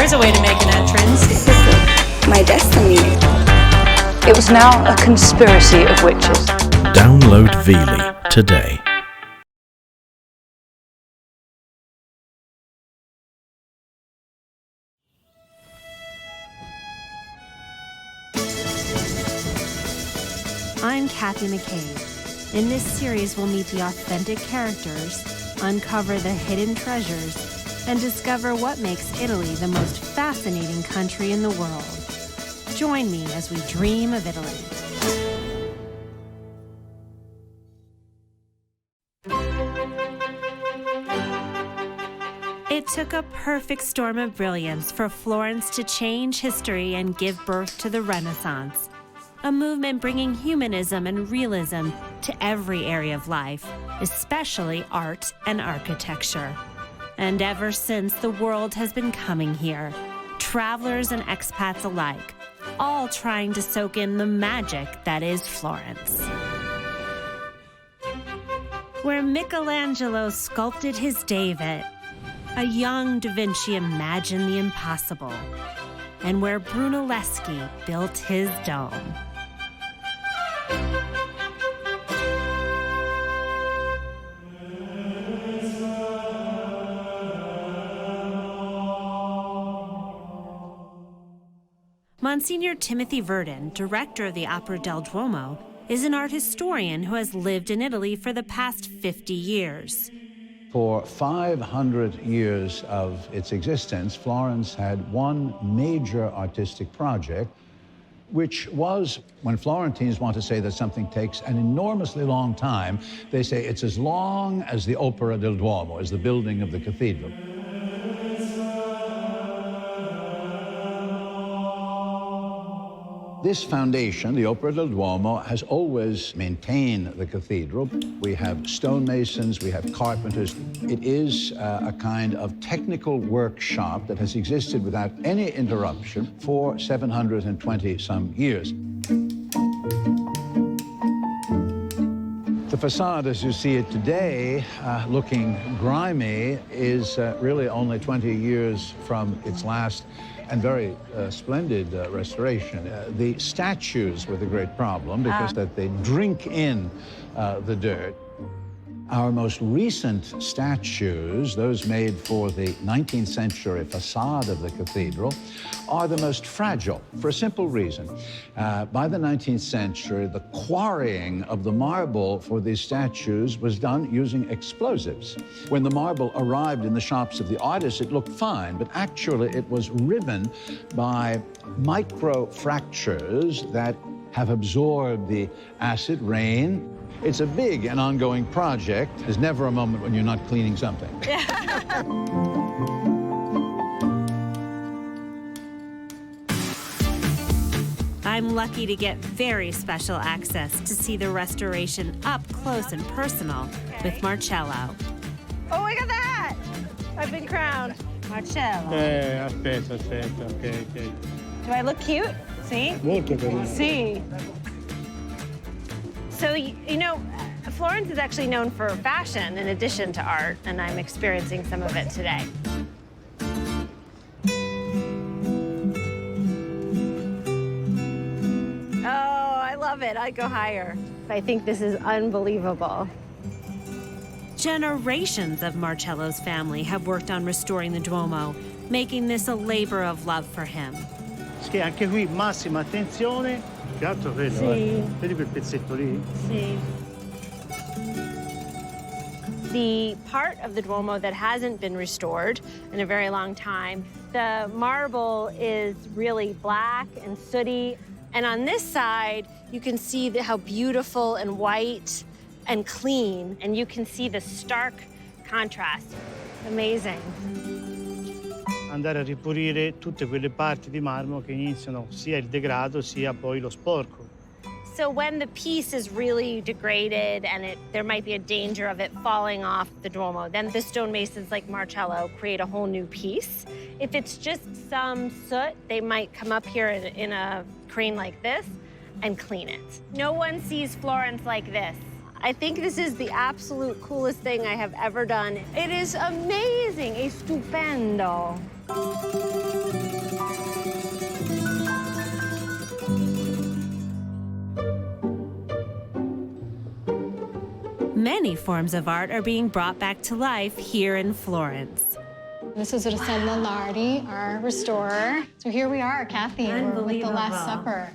there's a way to make an entrance. This is my destiny. It was now a conspiracy of witches. Download Veely today. I'm Kathy McCabe. In this series, we'll meet the authentic characters, uncover the hidden treasures, and discover what makes Italy the most fascinating country in the world. Join me as we dream of Italy. It took a perfect storm of brilliance for Florence to change history and give birth to the Renaissance, a movement bringing humanism and realism to every area of life, especially art and architecture. And ever since, the world has been coming here, travelers and expats alike, all trying to soak in the magic that is Florence. Where Michelangelo sculpted his David, a young Da Vinci imagined the impossible, and where Brunelleschi built his dome. Monsignor Timothy Verdon, director of the Opera del Duomo, is an art historian who has lived in Italy for the past 50 years. For 500 years of its existence, Florence had one major artistic project, which was, when Florentines want to say that something takes an enormously long time, they say it's as long as the Opera del Duomo, as the building of the cathedral. This foundation, the Opera del Duomo, has always maintained the cathedral. We have stonemasons, we have carpenters. It is a kind of technical workshop that has existed without any interruption for 720-some years. The facade, as you see it today, looking grimy, is really only 20 years from its last and very splendid restoration. The statues were the great problem because that they drink in the dirt. Our most recent statues, those made for the 19th century facade of the cathedral, are the most fragile for a simple reason. By the 19th century, the quarrying of the marble for these statues was done using explosives. When the marble arrived in the shops of the artists, it looked fine, but actually it was riven by micro fractures that have absorbed the acid rain. It's a big and ongoing project. There's never a moment when you're not cleaning something. I'm lucky to get very special access to see the restoration up close and personal with Marcello. Oh, I got the hat! I've been crowned. Marcello. Aspetta, okay. Do I look cute? See? Molto carino. See. So, you know, Florence is actually known for fashion in addition to art, and I'm experiencing some of it today. Oh, I love it. I'd go higher. I think this is unbelievable. Generations of Marcello's family have worked on restoring the Duomo, making this a labor of love for him. Sì, anche qui massima attenzione. Che altro quello, Sì. Vedi quel pezzetto lì? See. The part of the Duomo that hasn't been restored in a very long time, the marble is really black and sooty. And on this side, you can see how beautiful and white and clean, and you can see the stark contrast. Amazing. Andare a ripulire tutte quelle parti di marmo che iniziano sia il degrado sia poi lo sporco. So when the piece is really degraded and there might be a danger of it falling off the Duomo, then the stonemasons like Marcello create a whole new piece. If it's just some soot, they might come up here in a crane like this and clean it. No one sees Florence like this. I think this is the absolute coolest thing I have ever done. It is amazing, è stupendo. many forms of art are being brought back to life here in Florence. This is Rossella Lardi, our restorer. So here we are, Kathy, we're with the Last Supper.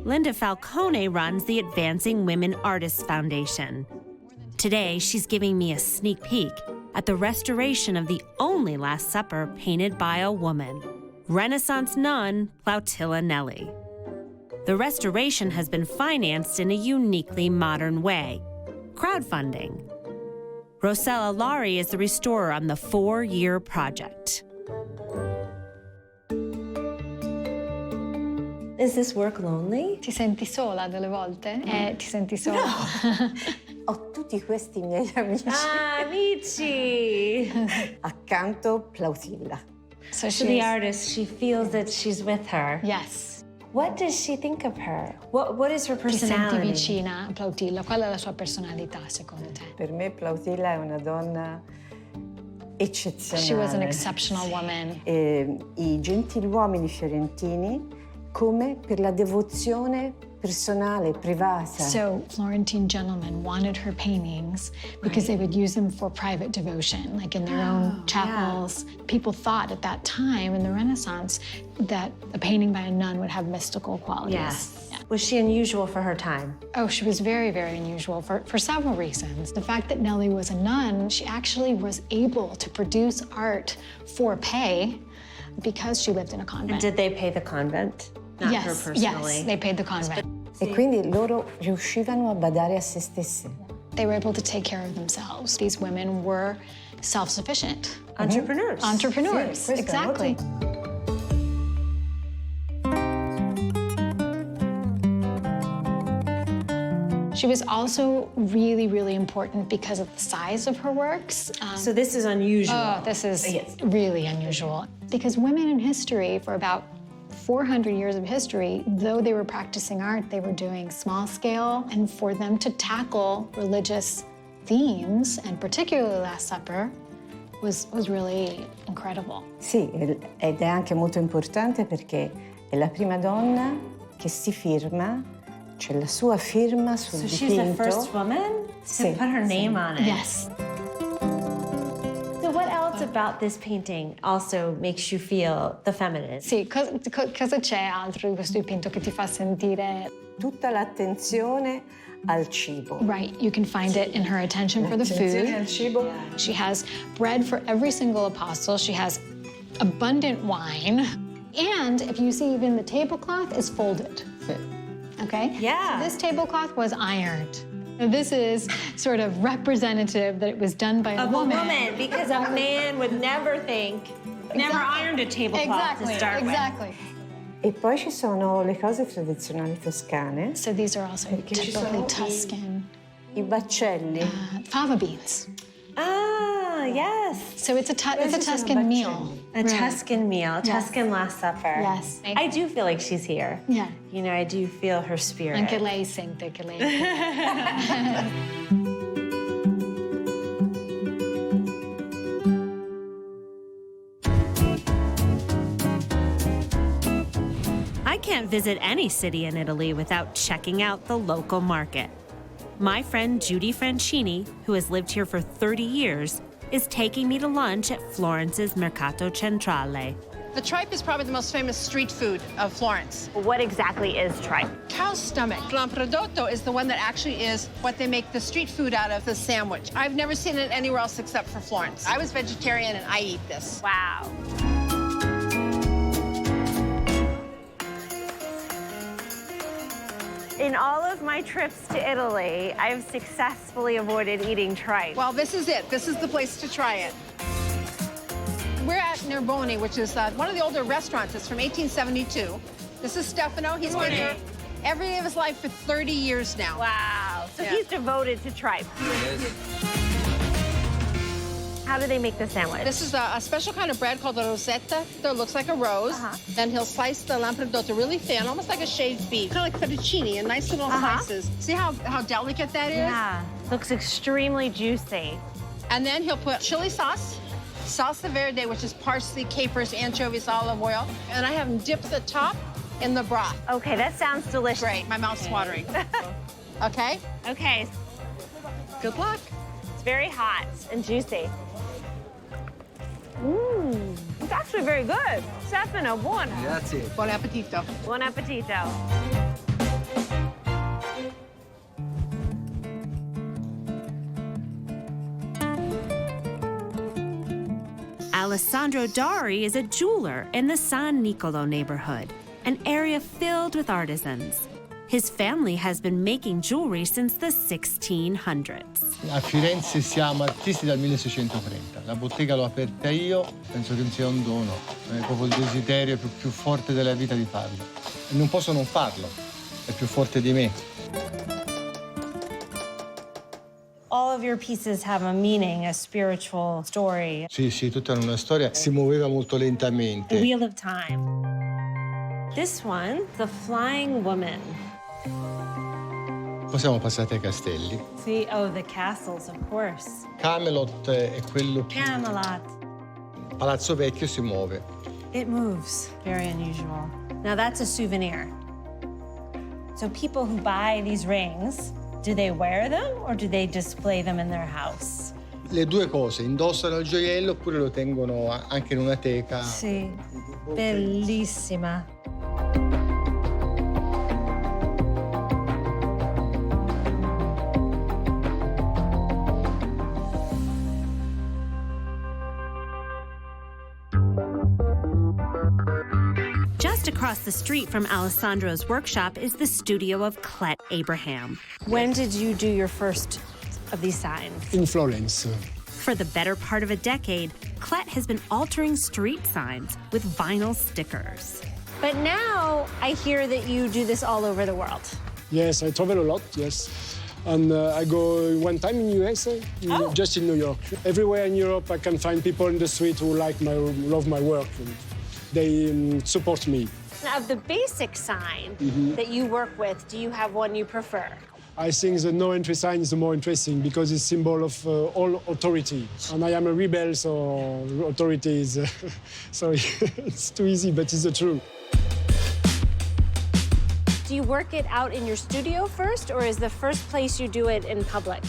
Linda Falcone runs the Advancing Women Artists Foundation. Today, she's giving me a sneak peek at the restoration of the only Last Supper painted by a woman, Renaissance nun Plautilla Nelli. The restoration has been financed in a uniquely modern way, crowdfunding. Rossella Lari is the restorer on the 4-year project. Is this work lonely? Ti senti sola delle volte? Ti senti sola? Ho tutti questi miei amici. Amici! Accanto Plautilla. So To the artist, she feels that she's with her. Yes. What does she think of her? What is her Ti senti personality? vicina a Plautilla? Qual è la sua personalità, secondo te? Per me Plautilla è una donna eccezionale. She was an exceptional woman. I gentiluomini fiorentini come per la devozione personale, privata. So Florentine gentlemen wanted her paintings because they would use them for private devotion, like in their own chapels. Yeah. People thought at that time in the Renaissance that a painting by a nun would have mystical qualities. Yes. Yeah. Was she unusual for her time? Oh, she was very, very unusual for several reasons. The fact that Nelli was a nun, she actually was able to produce art for pay because she lived in a convent. And did they pay the convent? Not her personally. Yes, they paid the convent. E quindi loro riuscivano a badare a se stesse. They were able to take care of themselves. These women were self-sufficient. Entrepreneurs. Entrepreneurs, Sì, exactly. She was also really, really important because of the size of her works. So this is unusual. Oh, this is really unusual. Because women in history, for about 400 years of history, though they were practicing art, they were doing small scale, and for them to tackle religious themes, and particularly Last Supper, was really incredible. Sì, ed è anche molto importante perché è la prima donna che si firma, c'è la sua firma sul dipinto. So she's the first woman to put her name on it? Yes. So what else about this painting also makes you feel the feminine? Sì, cosa c'è altro in questo dipinto che ti fa sentire? Tutta l'attenzione al cibo. Right, you can find it in her attention for the food. Al cibo. She has bread for every single apostle. She has abundant wine. And if you see, even the tablecloth is folded. Okay? Yeah. So this tablecloth was ironed. Now, this is sort of representative that it was done by a woman. Because a man would never never ironed a tablecloth to start with. Exactly. E poi ci sono le cose tradizionali toscane. So these are also typically Tuscan. I baccelli. Fava beans. Ah, yes. So it's a Tuscan meal. A Tuscan meal, Tuscan Last Supper. Yes. I do feel like she's here. Yeah. You know, I do feel her spirit. Anche lei sente che lei. I can't visit any city in Italy without checking out the local market. My friend Judy Francini, who has lived here for 30 years, is taking me to lunch at Florence's Mercato Centrale. The tripe is probably the most famous street food of Florence. What exactly is tripe? Cow's stomach. Lampredotto is the one that actually is what they make the street food out of, the sandwich. I've never seen it anywhere else except for Florence. I was vegetarian and I eat this. Wow. In all of my trips to Italy, I've successfully avoided eating tripe. Well, this is it. This is the place to try it. We're at Nerboni, which is one of the older restaurants. It's from 1872. This is Stefano. He's been here every day of his life for 30 years now. Wow. So he's devoted to tripe. How do they make the sandwich? This is a special kind of bread called a rosetta. It looks like a rose. Then he'll slice the lampredotto really thin, almost like a shaved beef. Kind of like fettuccine in nice little slices. See how delicate that is? Yeah. Looks extremely juicy. And then he'll put chili sauce, salsa verde, which is parsley, capers, anchovies, olive oil. And I have him dip the top in the broth. Okay, that sounds delicious. Great. My mouth's watering. Okay? Okay. Good luck. very hot and juicy. Mmm, it's actually very good. Stefano, buona. Grazie. Buon appetito. Buon appetito. Alessandro Dari is a jeweler in the San Nicolo neighborhood, an area filled with artisans. His family has been making jewelry since the 1600s. A Firenze siamo artisti dal 1630. La bottega l'ho aperta io, penso che sia un dono. È proprio il desiderio più forte della vita di farlo. E non posso non farlo, è più forte di me. All of your pieces have a meaning, a spiritual story. Sì, tutta una storia. Si muoveva molto The lentamente. Wheel of Time. This one, the Flying Woman. Poi siamo passati ai castelli. See, oh, the castles, of course. Camelot è quello più... Camelot. Palazzo Vecchio si muove. It moves. Very unusual. Now that's a souvenir. So people who buy these rings, do they wear them or do they display them in their house? Le due cose, indossano il gioiello oppure lo tengono anche in una teca. Sì, bellissima. Just across the street from Alessandro's workshop is the studio of Clet Abraham. When did you do your first of these signs? In Florence. For the better part of a decade, Clet has been altering street signs with vinyl stickers. But now I hear that you do this all over the world. Yes, I travel a lot, yes. And I go one time in US, just in New York. Everywhere in Europe, I can find people in the street who love my work. They support me. Now, of the basic sign that you work with, do you have one you prefer? I think the no entry sign is the more interesting because it's a symbol of all authority. And I am a rebel, so authority is... sorry, it's too easy, but it's the truth. Do you work it out in your studio first, or is the first place you do it in public?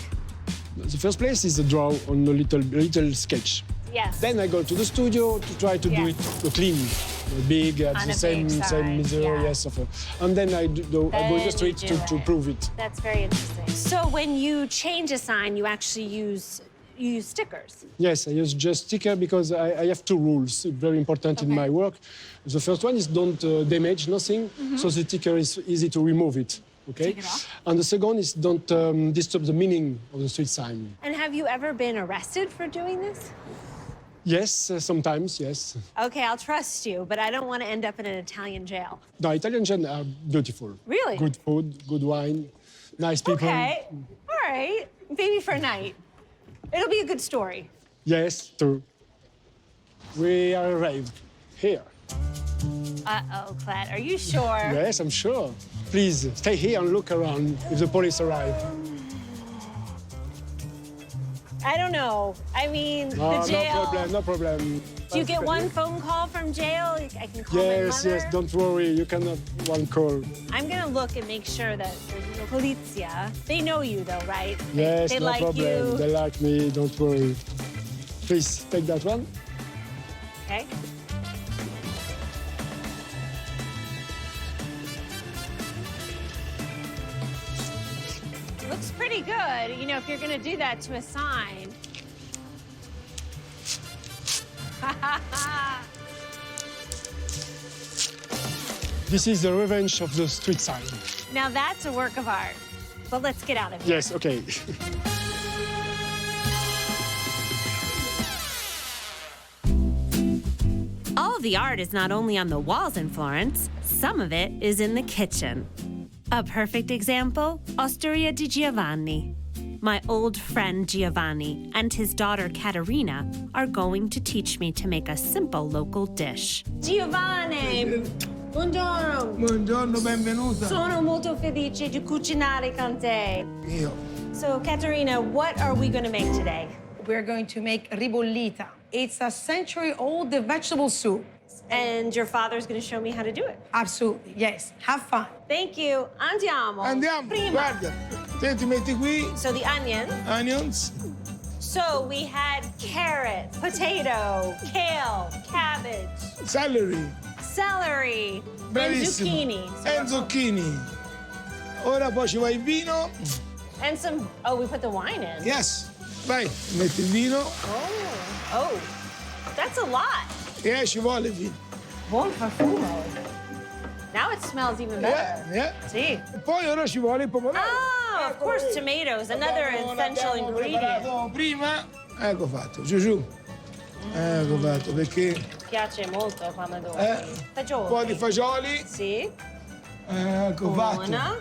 The first place is a draw on a little sketch. Yes. Then I go to the studio to try to do it clean, big, at the same measure, yes. And then I go in the street to prove it. That's very interesting. So when you change a sign, you actually use stickers? Yes, I use just sticker because I have two rules, very important in my work. The first one is don't damage nothing, so the sticker is easy to remove it. Okay? Take it off. And the second is don't disturb the meaning of the street sign. And have you ever been arrested for doing this? Yes, sometimes, yes. Okay, I'll trust you, but I don't want to end up in an Italian jail. No, Italian jail are beautiful. Really? Good food, good wine, nice people. Okay, all right. Maybe for a night. It'll be a good story. Yes, true. We are arrived here. Uh-oh, Clet, are you sure? Yes, I'm sure. Please, stay here and look around if the police arrive. I don't know. I mean, the jail. No problem. Do you get one phone call from jail? I can call my mother? Yes, don't worry. You can have one call. I'm gonna look and make sure that there's no polizia. They know you, though, right? Yes, they no like problem. you. They like me, don't worry. Please, take that one. Okay. Looks pretty good, you know, if you're gonna do that to a sign. This is the revenge of the street sign. Now that's a work of art. But let's get out of here. Yes, okay. All of the art is not only on the walls in Florence, some of it is in the kitchen. A perfect example, Osteria di Giovanni. My old friend Giovanni and his daughter Caterina are going to teach me to make a simple local dish. Giovanni! Buongiorno! Buongiorno, benvenuta. Sono molto felice di cucinare con te. Io. So, Caterina, what are we going to make today? We're going to make ribollita. It's a century-old vegetable soup. And your father's going to show me how to do it? Absolutely, yes. Have fun. Thank you. Andiamo. Andiamo, Prima. guarda. Te ti metti qui. So the onion. Onions. So we had carrot, potato, kale, cabbage, Celery. celery, and Bravissimo. zucchini. And zucchini. Ora poi ci va il vino. And some, oh, we put the wine in. Yes. Vai, metti il vino. Oh, that's a lot. Ci vuole il vino. Buon profumo. Now it smells even better. Yeah. See? E poi ora ci vuole il pomodoro. Oh, of course, tomatoes, another essential ingredient. Prima. Ecco fatto, giù. Ecco fatto, perché Piace molto il pomodoro. un po' di fagioli. Sì. Ecco fatto. Buona.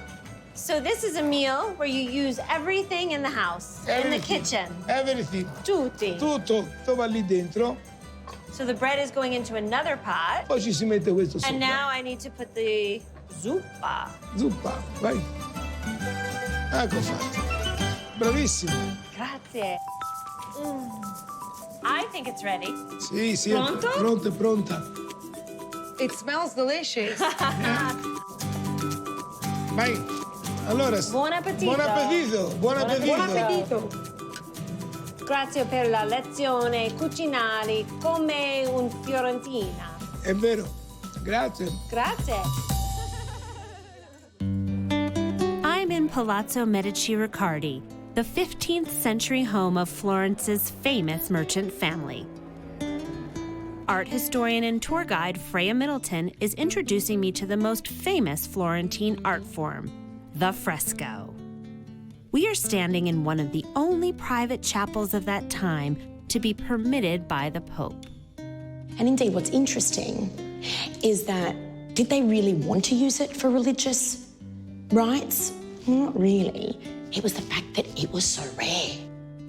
So this is a meal where you use everything in the house, in the kitchen. Everything. Tutti. Tutto va lì dentro. So the bread is going into another pot. Poi ci si mette questo sopra. And now I need to put the zuppa. Zuppa, vai. Ecco fatto. Bravissimo. Grazie. I think it's ready. Sì, Pronto? È pronta. It smells delicious. Vai. Allora, Buon appetito. Buon appetito. Buon appetito. Buon appetito. Grazie per la lezione cucinare come un fiorentina. È vero. Grazie. Grazie. I'm in Palazzo Medici Riccardi, the 15th century home of Florence's famous merchant family. Art historian and tour guide Freya Middleton is introducing me to the most famous Florentine art form, the fresco. We are standing in one of the only private chapels of that time to be permitted by the Pope. And indeed, what's interesting is that, did they really want to use it for religious rites? Not really. It was the fact that it was so rare.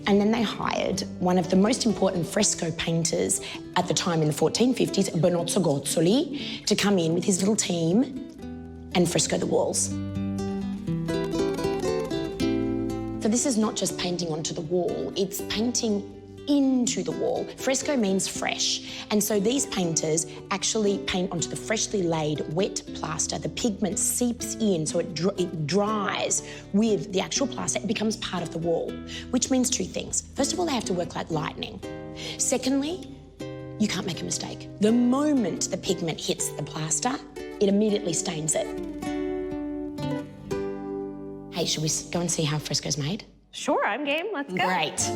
And then they hired one of the most important fresco painters at the time in the 1450s, Benozzo Gozzoli, to come in with his little team and fresco the walls. So this is not just painting onto the wall, it's painting into the wall. Fresco means fresh. And so these painters actually paint onto the freshly laid wet plaster. The pigment seeps in, so it dries with the actual plaster. It becomes part of the wall, which means two things. First of all, they have to work like lightning. Secondly, you can't make a mistake. The moment the pigment hits the plaster, it immediately stains it. Hey, should we go and see how fresco's made? Sure, I'm game. Let's go. Great.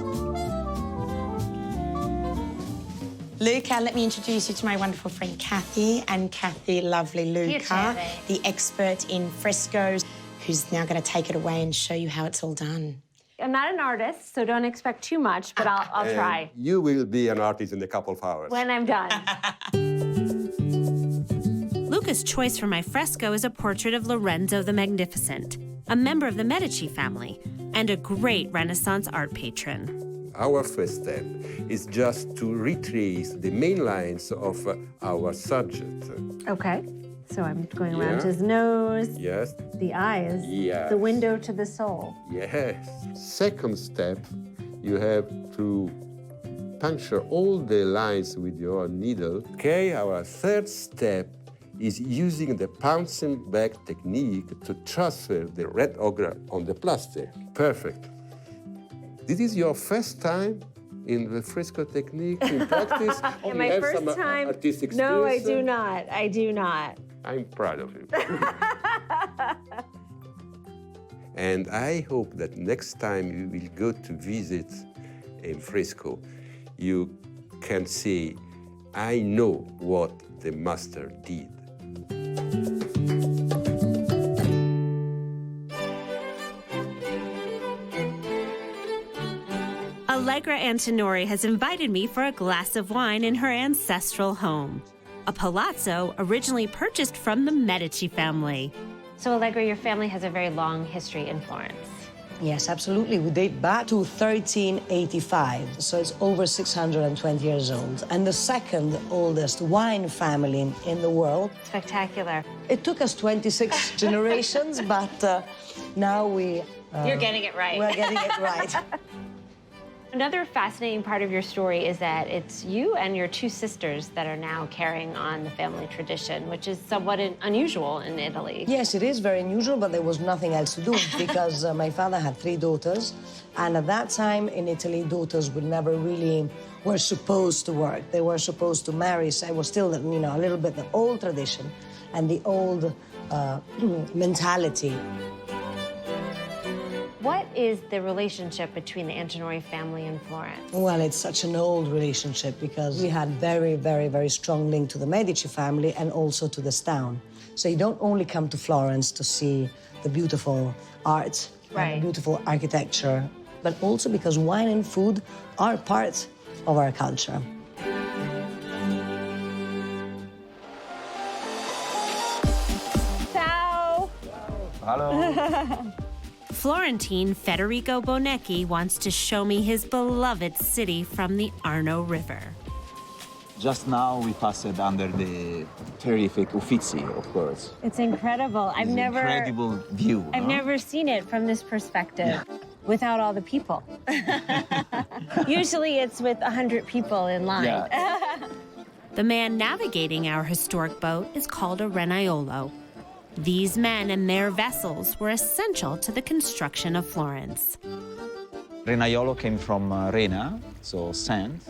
Luca, let me introduce you to my wonderful friend Kathy, and Kathy, lovely Luca, the expert in frescoes, who's now going to take it away and show you how it's all done. I'm not an artist, so don't expect too much, but I'll try. You will be an artist in a couple of hours. When I'm done. Luca's choice for my fresco is a portrait of Lorenzo the Magnificent, a member of the Medici family, and a great Renaissance art patron. Our first step is just to retrace the main lines of our subject. Okay. So I'm going around his nose. Yes. The eyes. Yes. The window to the soul. Yes. Second step, you have to puncture all the lines with your needle. Okay, our third step is using the pouncing back technique to transfer the red ochre on the plaster. Perfect. This is your first time in the fresco technique in practice? Yeah, my first time. Artistic No, I skills? do not. I do not. I'm proud of you. And I hope that next time you will go to visit a fresco, you can say, I know what the master did. Allegra Antonori has invited me for a glass of wine in her ancestral home, a palazzo originally purchased from the Medici family. So, Allegra, your family has a very long history in Florence. Yes, absolutely. We date back to 1385, so it's over 620 years old, and the second oldest wine family in the world. Spectacular. It took us 26 generations, but now we... You're getting it right. We're getting it right. Another fascinating part of your story is that it's you and your two sisters that are now carrying on the family tradition, which is somewhat unusual in Italy. Yes, it is very unusual, but there was nothing else to do because my father had 3 daughters, and at that time in Italy, daughters were supposed to work. They were supposed to marry, so it was still, a little bit the old tradition and the old mentality. What is the relationship between the Antonori family and Florence? Well, it's such an old relationship because we had very, very, very strong link to the Medici family and also to this town. So you don't only come to Florence to see the beautiful art, and the beautiful architecture, but also because wine and food are part of our culture. Ciao! Hello! Florentine Federico Bonecchi wants to show me his beloved city from the Arno River. Just now we passed under the terrific Uffizi, of course. It's incredible. Incredible view. I've never seen it from this perspective without all the people. Usually it's with 100 people in line. Yeah. The man navigating our historic boat is called a renaiolo. These men and their vessels were essential to the construction of Florence. Renaiolo came from rena, so sand.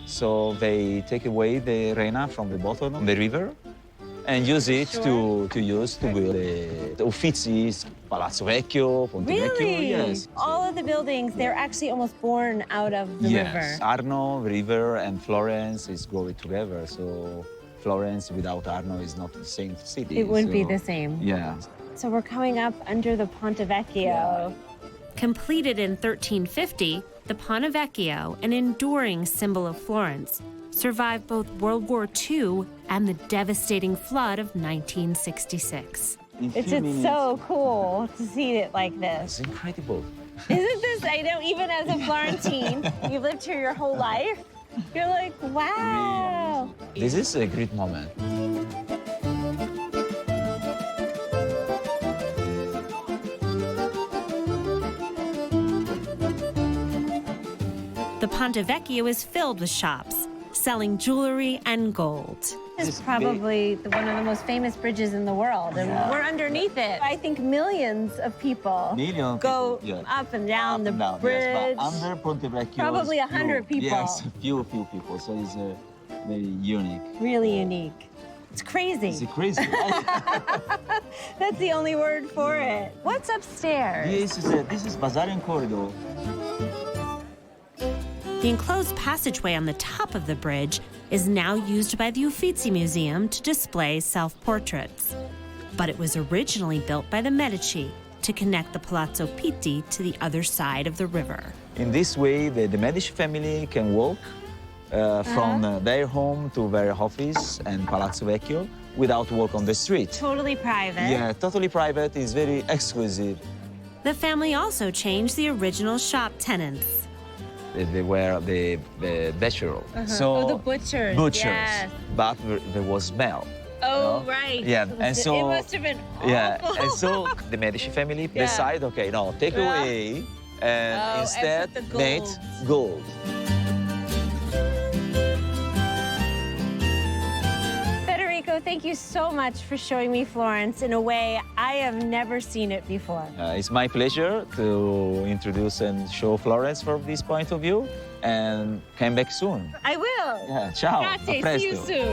So they take away the rena from the bottom of the river and use it to build the Uffizis, Palazzo Vecchio, Ponte Vecchio. Yes. All of the buildings, they're actually almost born out of the river. Arno, river, and Florence is growing together. So Florence without Arno is not the same city. It wouldn't be the same. Yeah. So we're coming up under the Ponte Vecchio. Completed in 1350, the Ponte Vecchio, an enduring symbol of Florence, survived both World War II and the devastating flood of 1966. It's just so cool to see it like this. It's incredible. Isn't this, I know, even as a Florentine, you've lived here your whole life, you're like, wow. This is a great moment. The Ponte Vecchio is filled with shops, selling jewelry and gold. This is probably one of the most famous bridges in the world, and we're underneath it. I think millions of people go up and down the bridge. Yes, but under Ponte Vecchio, probably 100 people. Yes, few people. So it's very unique. Really unique. It's crazy. It's crazy. That's the only word for it. What's upstairs? This is Basarian corridor. The enclosed passageway on the top of the bridge is now used by the Uffizi Museum to display self-portraits. But it was originally built by the Medici to connect the Palazzo Pitti to the other side of the river. In this way, the Medici family can walk from their home to their office and Palazzo Vecchio without walk on the street. Totally private. Yeah, totally private. It's very exclusive. The family also changed the original shop tenants. They were the butcher. So the butchers. Butchers. Yes. But there was smell. Oh, right. Yeah, and so it must have been awful. Yeah, and so the Medici family decided, okay, no, take away and instead made gold. Thank you so much for showing me Florence in a way I have never seen it before. It's my pleasure to introduce and show Florence from this point of view, and come back soon. I will. Yeah, ciao. Grazie, see you soon.